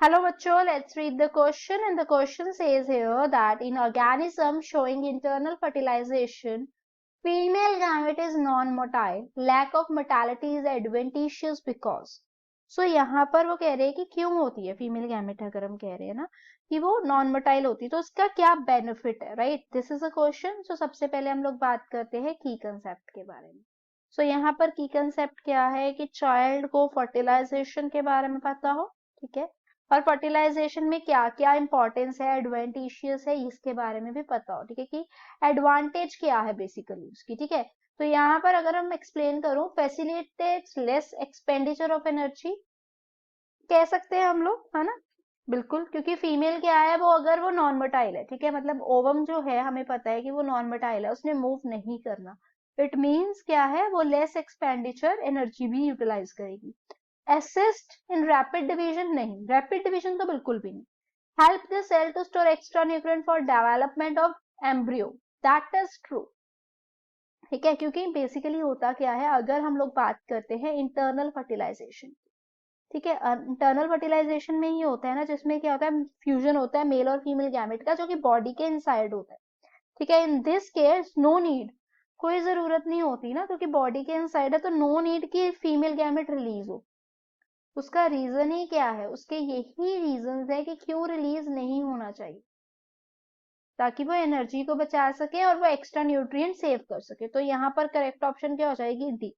Hello बच्चों, let's read the question and the question says here that in organism showing internal fertilization, female gamete is non-motile. Lack of motility is advantageous because. So यहाँ पर वो कह रहे हैं कि क्यों होती है फीमेल गैमेट, अगर हम कह रहे हैं ना कि वो नॉन मोटाइल होती है तो उसका क्या बेनिफिट है, right? This is a question. So सबसे पहले हम लोग बात करते हैं की कंसेप्ट के बारे में. सो यहाँ पर की कंसेप्ट क्या है कि चाइल्ड को फर्टिलाइजेशन के बारे में पता हो, ठीक है, और फर्टिलाइजेशन में क्या क्या इंपॉर्टेंस है, एडवांटेजियस है, इसके बारे में भी पता हो, ठीक है, कि एडवांटेज क्या है बेसिकली उसकी, ठीक है. तो यहाँ पर अगर हम एक्सप्लेन करूं, facilitates less expenditure of energy कह सकते हैं हम लोग, है ना. बिल्कुल, क्योंकि फीमेल क्या है, वो अगर वो नॉन मोटाइल है, ठीक है, मतलब ओवम जो है हमें पता है कि वो नॉन मोटाइल है, उसने मूव नहीं करना. इट मीन्स क्या है, वो लेस एक्सपेंडिचर एनर्जी भी यूटिलाइज करेगी. असिस्ट इन रैपिड डिवीजन, नहीं, रैपिड डिवीजन तो बिल्कुल भी नहीं. Help the cell to store extra nutrient for development of embryo, that is true, ठीक है. क्योंकि बेसिकली होता क्या है, अगर हम लोग बात करते हैं इंटरनल फर्टिलाइजेशन, ठीक है, इंटरनल फर्टिलाइजेशन में ही होता है ना, जिसमें क्या होता है, फ्यूजन होता है मेल और फीमेल गैमेट का, जो कि बॉडी के इनसाइड होता है, ठीक है. In this case no need, कोई जरूरत नहीं होती ना, क्योंकि बॉडी के इनसाइड है, तो नो नीड की फीमेल गैमेट रिलीज हो. उसका रीजन ही क्या है, उसके यही रीजन है कि क्यों रिलीज नहीं होना चाहिए, ताकि वो एनर्जी को बचा सके और वो एक्स्ट्रा न्यूट्रिएंट सेव कर सके. तो यहाँ पर करेक्ट ऑप्शन क्या हो जाएगी, D.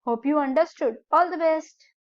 Hope you understood. All the best.